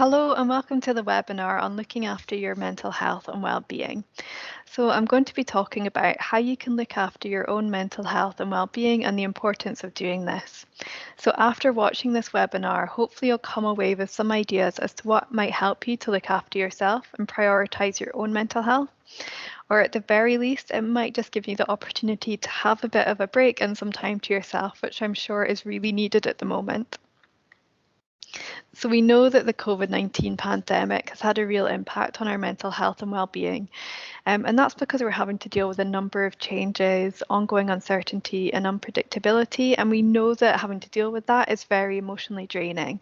Hello and welcome to the webinar on looking after your mental health and well-being. So I'm going to be talking about how you can look after your own mental health and well-being and the importance of doing this. So after watching this webinar, hopefully you'll come away with some ideas as to what might help you to look after yourself and prioritize your own mental health. Or at the very least, it might just give you the opportunity to have a bit of a break and some time to yourself, which I'm sure is really needed at the moment. So we know that the COVID-19 pandemic has had a real impact on our mental health and well-being. And that's because we're having to deal with a number of changes, ongoing uncertainty and unpredictability. And we know that having to deal with that is very emotionally draining.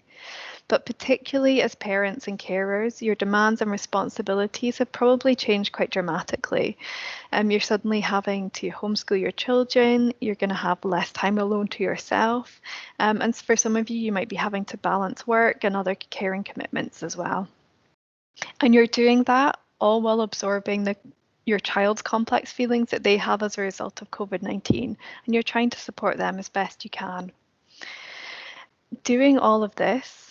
But particularly as parents and carers, your demands and responsibilities have probably changed quite dramatically. You're suddenly having to homeschool your children, you're going to have less time alone to yourself. And for some of you, you might be having to balance work and other caring commitments as well. And you're doing that all while absorbing your child's complex feelings that they have as a result of COVID-19, and you're trying to support them as best you can. Doing all of this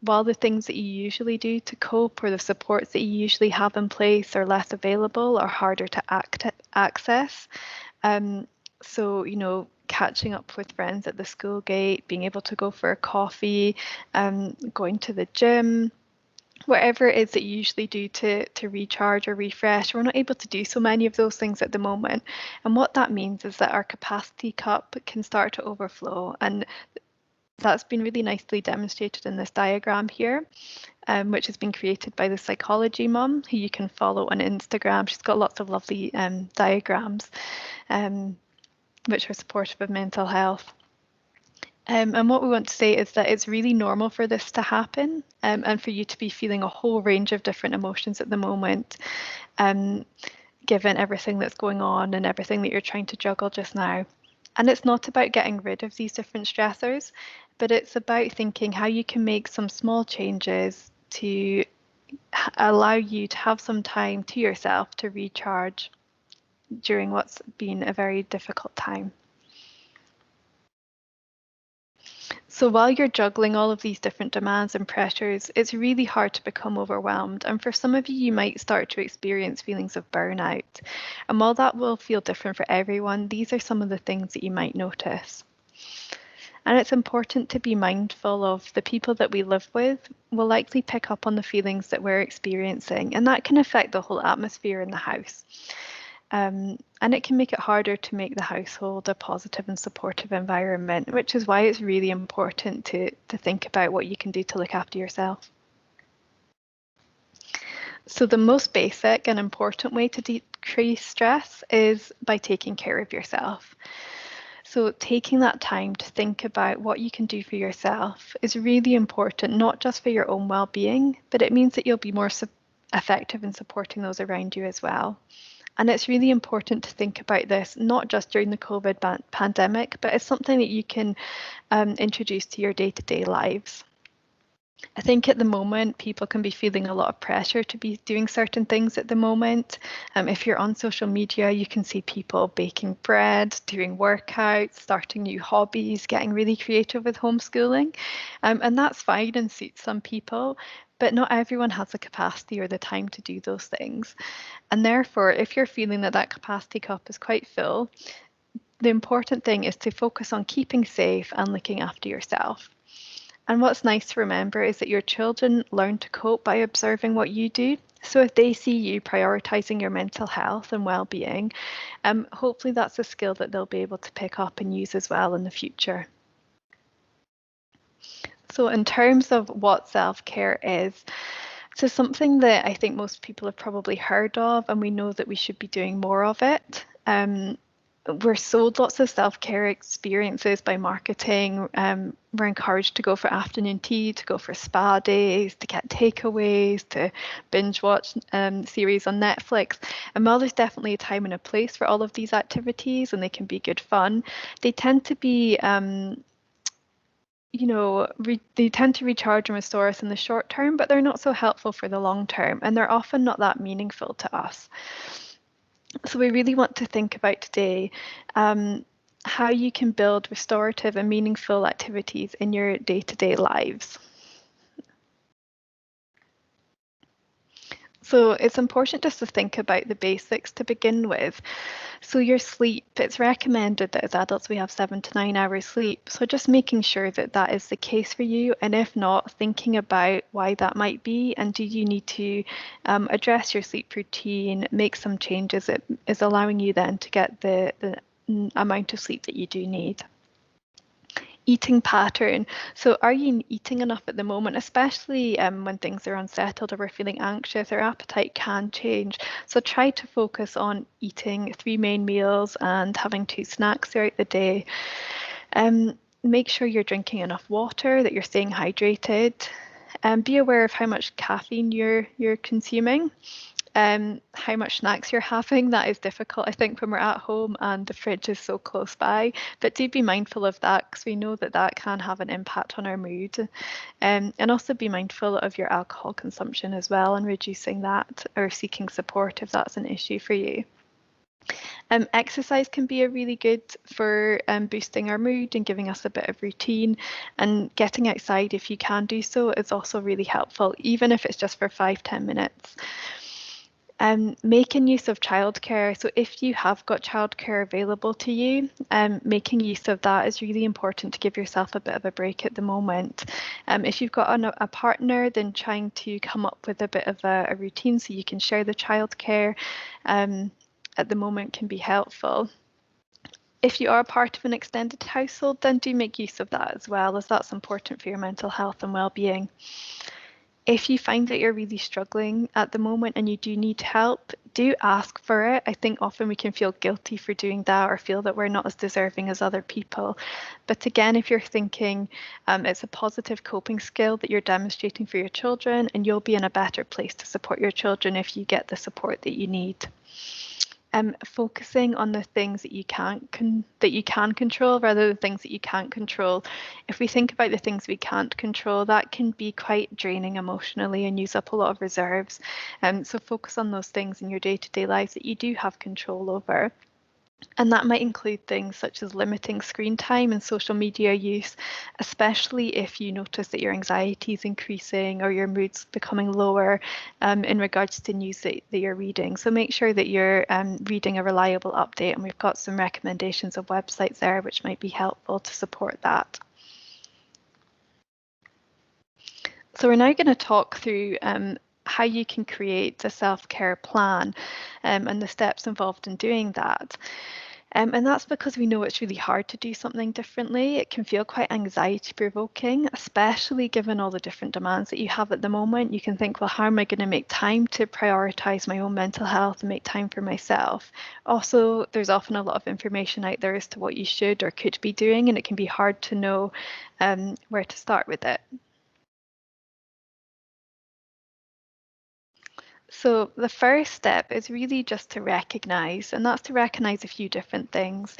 while the things that you usually do to cope or the supports that you usually have in place are less available or harder to access. So, catching up with friends at the school gate, being able to go for a coffee, going to the gym, whatever it is that you usually do to recharge or refresh, we're not able to do so many of those things at the moment. And what that means is that our capacity cup can start to overflow. And that's been really nicely demonstrated in this diagram here, which has been created by the Psychology Mum, who you can follow on Instagram. She's got lots of lovely diagrams, which are supportive of mental health. And what we want to say is that it's really normal for this to happen, and for you to be feeling a whole range of different emotions at the moment, given everything that's going on and everything that you're trying to juggle just now. And it's not about getting rid of these different stressors, but it's about thinking how you can make some small changes to allow you to have some time to yourself to recharge during what's been a very difficult time. So while you're juggling all of these different demands and pressures, it's really hard to become overwhelmed. And for some of you, you might start to experience feelings of burnout. And while that will feel different for everyone, these are some of the things that you might notice. And it's important to be mindful of the people that we live with will likely pick up on the feelings that we're experiencing, and that can affect the whole atmosphere in the house. And it can make it harder to make the household a positive and supportive environment, which is why it's really important to think about what you can do to look after yourself. So the most basic and important way to decrease stress is by taking care of yourself. So taking that time to think about what you can do for yourself is really important, not just for your own well-being, but it means that you'll be more effective in supporting those around you as well. And it's really important to think about this, not just during the COVID pandemic, but as something that you can introduce to your day-to-day lives. I think at the moment, people can be feeling a lot of pressure to be doing certain things at the moment. If you're on social media, you can see people baking bread, doing workouts, starting new hobbies, getting really creative with homeschooling. And that's fine and suits some people, but not everyone has the capacity or the time to do those things. And therefore, if you're feeling that that capacity cup is quite full, the important thing is to focus on keeping safe and looking after yourself. And what's nice to remember is that your children learn to cope by observing what you do. So if they see you prioritizing your mental health and well-being, hopefully that's a skill that they'll be able to pick up and use as well in the future. So in terms of what self-care is, so something that I think most people have probably heard of, and we know that we should be doing more of it. We're sold lots of self-care experiences by marketing. We're encouraged to go for afternoon tea, to go for spa days, to get takeaways, to binge watch series on Netflix. And while there's definitely a time and a place for all of these activities, and they can be good fun, they tend to be they tend to recharge and restore us in the short term, but they're not so helpful for the long term, and they're often not that meaningful to us. So we really want to think about today how you can build restorative and meaningful activities in your day-to-day lives. So it's important just to think about the basics to begin with. So your sleep, it's recommended that as adults we have 7 to 9 hours sleep. So just making sure that that is the case for you, and if not, thinking about why that might be, and do you need to address your sleep routine, make some changes that is allowing you then to get the amount of sleep that you do need. Eating pattern. So, are you eating enough at the moment, especially when things are unsettled or we're feeling anxious? Our appetite can change. So, try to focus on eating 3 main meals and having 2 snacks throughout the day. Make sure you're drinking enough water, that you're staying hydrated, and be aware of how much caffeine you're consuming. How much snacks you're having. That is difficult, I think, when we're at home and the fridge is so close by. But do be mindful of that, because we know that that can have an impact on our mood. And also be mindful of your alcohol consumption as well, and reducing that or seeking support if that's an issue for you. Exercise can be a really good for boosting our mood and giving us a bit of routine. And getting outside, if you can do so, is also really helpful, even if it's just for 5-10 minutes. Making use of childcare. So if you have got childcare available to you, making use of that is really important to give yourself a bit of a break at the moment. If you've got a partner, then trying to come up with a bit of a routine so you can share the childcare at the moment can be helpful. If you are part of an extended household, then do make use of that as well, as that's important for your mental health and well-being. If you find that you're really struggling at the moment and you do need help, do ask for it. I think often we can feel guilty for doing that or feel that we're not as deserving as other people. But again, if you're thinking it's a positive coping skill that you're demonstrating for your children, and you'll be in a better place to support your children if you get the support that you need. Focusing on the things that you can control rather than things that you can't control. If we think about the things we can't control, that can be quite draining emotionally and use up a lot of reserves. So focus on those things in your day-to-day lives that you do have control over. And that might include things such as limiting screen time and social media use, especially if you notice that your anxiety is increasing or your mood's becoming lower in regards to news that you're reading. So make sure that you're reading a reliable update, and we've got some recommendations of websites there which might be helpful to support that. So we're now going to talk through how you can create a self-care plan and the steps involved in doing that. And that's because we know it's really hard to do something differently. It can feel quite anxiety provoking, especially given all the different demands that you have at the moment. You can think, well, how am I going to make time to prioritize my own mental health and make time for myself? Also, there's often a lot of information out there as to what you should or could be doing, and it can be hard to know where to start with it. So the first step is really just to recognize, and that's to recognize a few different things.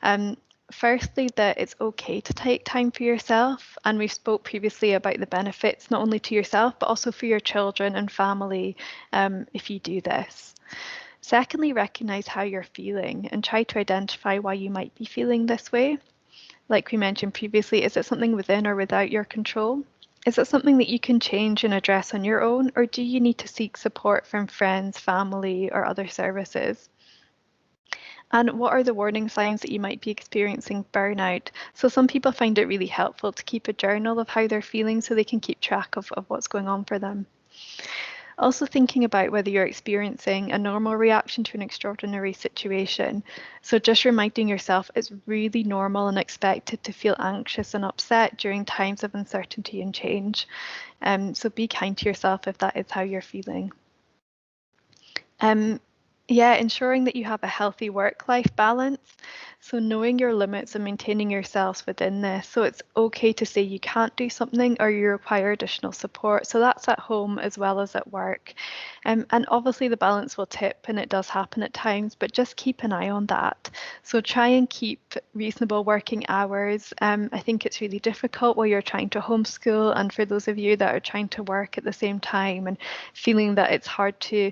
Um, Firstly, that it's okay to take time for yourself, and we spoke previously about the benefits not only to yourself but also for your children and family if you do this. Secondly, recognize how you're feeling and try to identify why you might be feeling this way. Like we mentioned previously, is it something within or without your control? Is it something that you can change and address on your own, or do you need to seek support from friends, family, or other services? And what are the warning signs that you might be experiencing burnout? So some people find it really helpful to keep a journal of how they're feeling so they can keep track of what's going on for them. Also thinking about whether you're experiencing a normal reaction to an extraordinary situation. So just reminding yourself it's really normal and expected to feel anxious and upset during times of uncertainty and change. So be kind to yourself if that is how you're feeling. Um, yeah, ensuring that you have a healthy work-life balance. So knowing your limits and maintaining yourselves within this. So it's okay to say you can't do something or you require additional support. So that's at home as well as at work. And obviously the balance will tip and it does happen at times, but just keep an eye on that. So try and keep reasonable working hours. I think it's really difficult while you're trying to homeschool, and for those of you that are trying to work at the same time and feeling that it's hard to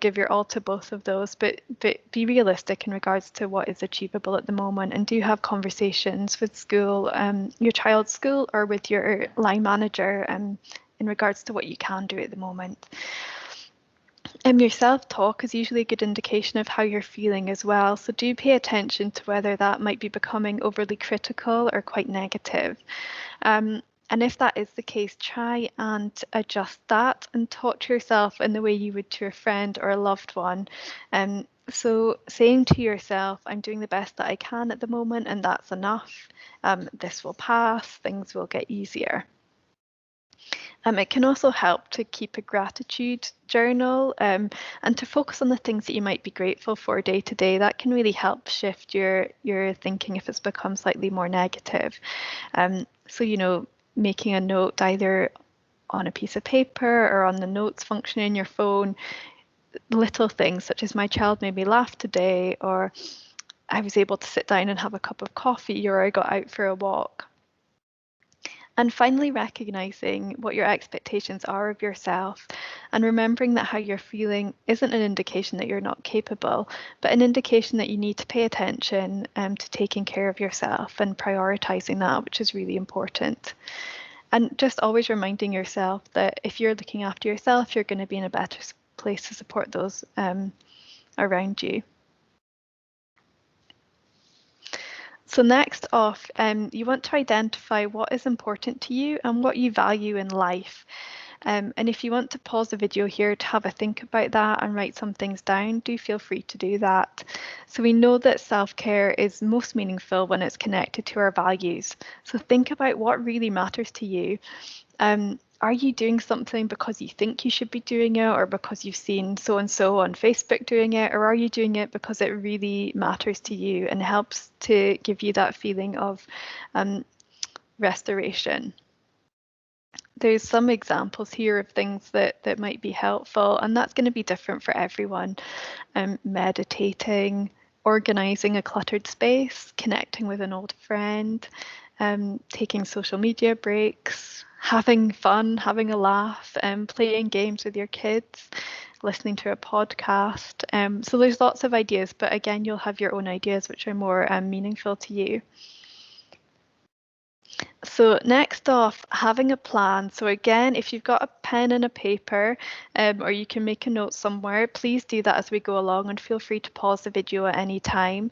give your all to both of those, but be realistic in regards to what is achievable at the moment, and do have conversations with school, your child's school, or with your line manager, in in regards to what you can do at the moment. Your self-talk is usually a good indication of how you're feeling as well, so do pay attention to whether that might be becoming overly critical or quite negative. And if that is the case, try and adjust that and talk to yourself in the way you would to a friend or a loved one. So saying to yourself, I'm doing the best that I can at the moment, and that's enough. This will pass, things will get easier. It can also help to keep a gratitude journal and to focus on the things that you might be grateful for day to day. That can really help shift your thinking if it's become slightly more negative. So, making a note either on a piece of paper or on the notes function in your phone, little things such as my child made me laugh today, or I was able to sit down and have a cup of coffee, or I got out for a walk. And finally, recognizing what your expectations are of yourself and remembering that how you're feeling isn't an indication that you're not capable, but an indication that you need to pay attention to taking care of yourself and prioritizing that, which is really important. And just always reminding yourself that if you're looking after yourself, you're going to be in a better place to support those around you. So next off, you want to identify what is important to you and what you value in life. And if you want to pause the video here to have a think about that and write some things down, do feel free to do that. So we know that self-care is most meaningful when it's connected to our values. So think about what really matters to you. Are you doing something because you think you should be doing it, or because you've seen so and so on Facebook doing it, or are you doing it because it really matters to you and helps to give you that feeling of restoration? There's some examples here of things that might be helpful, and that's going to be different for everyone. Meditating, organizing a cluttered space, connecting with an old friend, taking social media breaks, having fun, having a laugh, playing games with your kids, listening to a podcast. So there's lots of ideas, but again, you'll have your own ideas which are more meaningful to you. So next off, having a plan. So again, if you've got a pen and a paper, or you can make a note somewhere, please do that as we go along, and feel free to pause the video at any time.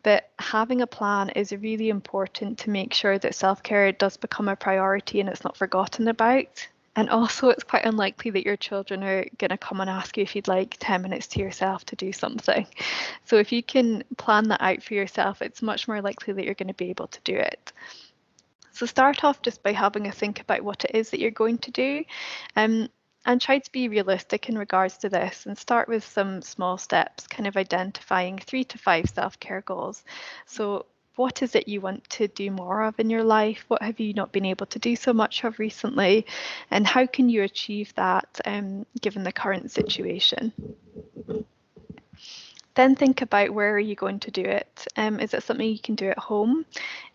But having a plan is really important to make sure that self-care does become a priority and it's not forgotten about. And also, it's quite unlikely that your children are going to come and ask you if you'd like 10 minutes to yourself to do something. So if you can plan that out for yourself, it's much more likely that you're going to be able to do it. So start off just by having a think about what it is that you're going to do, and try to be realistic in regards to this, and start with some small steps, kind of identifying 3 to 5 self-care goals. So what is it you want to do more of in your life? What have you not been able to do so much of recently? And how can you achieve that given the current situation? Then think about where are you going to do it. Is it something you can do at home?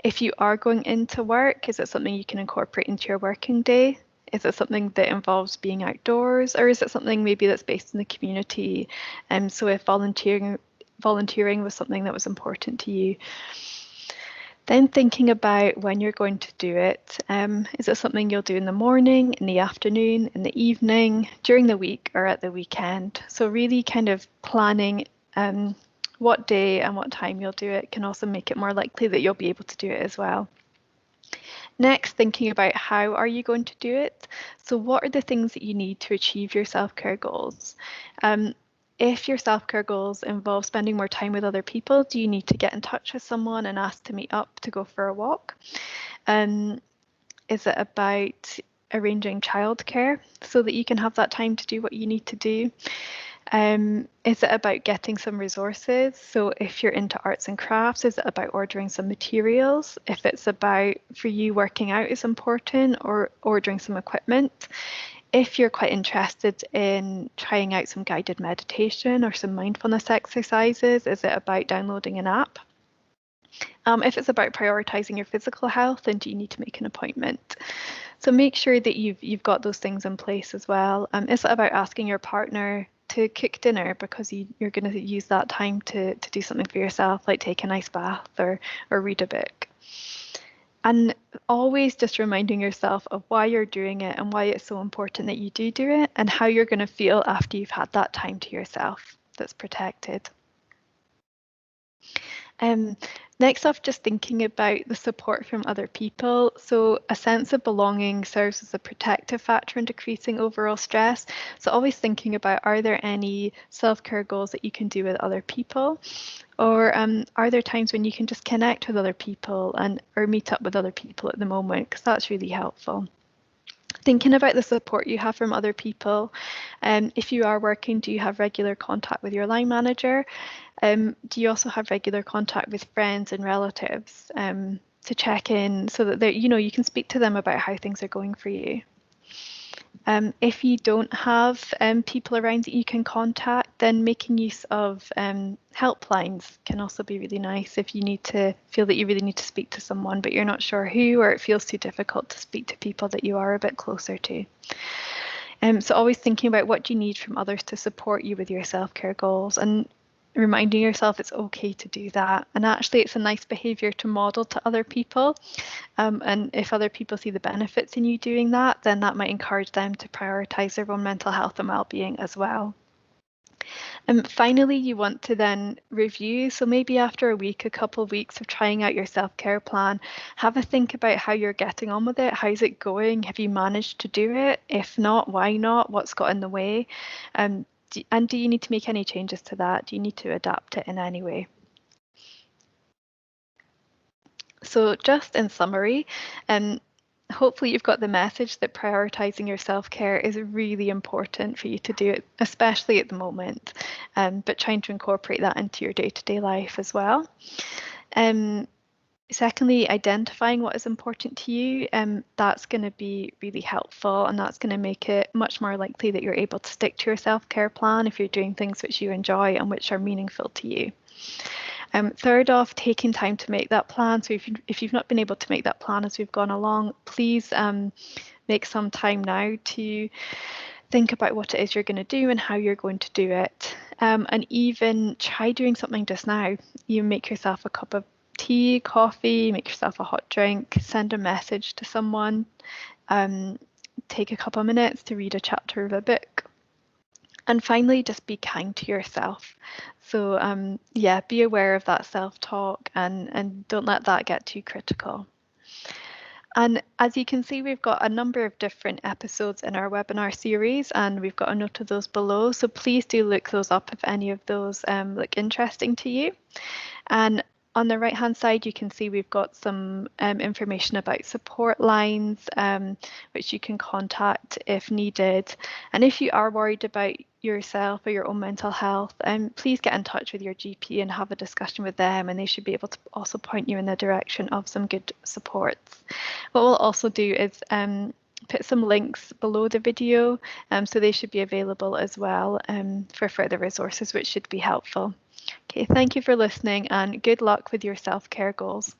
If you are going into work, is it something you can incorporate into your working day? Is it something that involves being outdoors, or is it something maybe that's based in the community? So if volunteering was something that was important to you. Then thinking about when you're going to do it. Is it something you'll do in the morning, in the afternoon, in the evening, during the week, or at the weekend? So really kind of planning what day and what time you'll do it can also make it more likely that you'll be able to do it as well. Next, thinking about how are you going to do it? So what are the things that you need to achieve your self-care goals? If your self-care goals involve spending more time with other people, do you need to get in touch with someone and ask to meet up to go for a walk? Is it about arranging childcare so that you can have that time to do what you need to do? Is it about getting some resources? So if you're into arts and crafts, is it about ordering some materials? If it's about for you working out is important, or ordering some equipment. If you're quite interested in trying out some guided meditation or some mindfulness exercises, is it about downloading an app? If it's about prioritizing your physical health, then do you need to make an appointment? So make sure that you've got those things in place as well. Is it about asking your partner to cook dinner because you're going to use that time to do something for yourself, like take a nice bath or read a book? And always just reminding yourself of why you're doing it and why it's so important that you do it and how you're going to feel after you've had that time to yourself that's protected. Um, Next off, just thinking about the support from other people. So a sense of belonging serves as a protective factor in decreasing overall stress. So always thinking about, are there any self-care goals that you can do with other people? Or are there times when you can just connect with other people and or meet up with other people at the moment? Because that's really helpful. Thinking about the support you have from other people. If you are working, do you have regular contact with your line manager? Do you also have regular contact with friends and relatives to check in so that you can speak to them about how things are going for you? If you don't have people around that you can contact, then making use of helplines can also be really nice if you need to feel that you really need to speak to someone, but you're not sure who, or it feels too difficult to speak to people that you are a bit closer to. So always thinking about what do you need from others to support you with your self-care goals and reminding yourself it's okay to do that. And actually, it's a nice behavior to model to other people. And if other people see the benefits in you doing that, then that might encourage them to prioritize their own mental health and well-being as well. And finally, you want to then review. So maybe after a week, a couple of weeks of trying out your self-care plan, have a think about how you're getting on with it. How's it going? Have you managed to do it? If not, why not? What's got in the way? And do you need to make any changes to that? Do you need to adapt it in any way? So just in summary, um, hopefully you've got the message that prioritizing your self-care is really important for you to do it, especially at the moment, but trying to incorporate that into your day-to-day life as well. Um, Secondly, identifying what is important to you, that's going to be really helpful, and that's going to make it much more likely that you're able to stick to your self-care plan if you're doing things which you enjoy and which are meaningful to you. Third off, taking time to make that plan. So if you've not been able to make that plan as we've gone along, please make some time now to think about what it is you're going to do and how you're going to do it. And even try doing something just now. You make yourself a cup of tea, coffee, make yourself a hot drink, send a message to someone, take a couple of minutes to read a chapter of a book. And finally, just be kind to yourself. So yeah, be aware of that self-talk and don't let that get too critical. And as you can see, we've got a number of different episodes in our webinar series, and we've got a note of those below. So please do look those up if any of those look interesting to you. And on the right hand side, you can see we've got some information about support lines, which you can contact if needed. And if you are worried about yourself or your own mental health, please get in touch with your GP and have a discussion with them, and they should be able to also point you in the direction of some good supports. What we'll also do is put some links below the video, so they should be available as well for further resources, which should be helpful. Okay, thank you for listening and good luck with your self-care goals.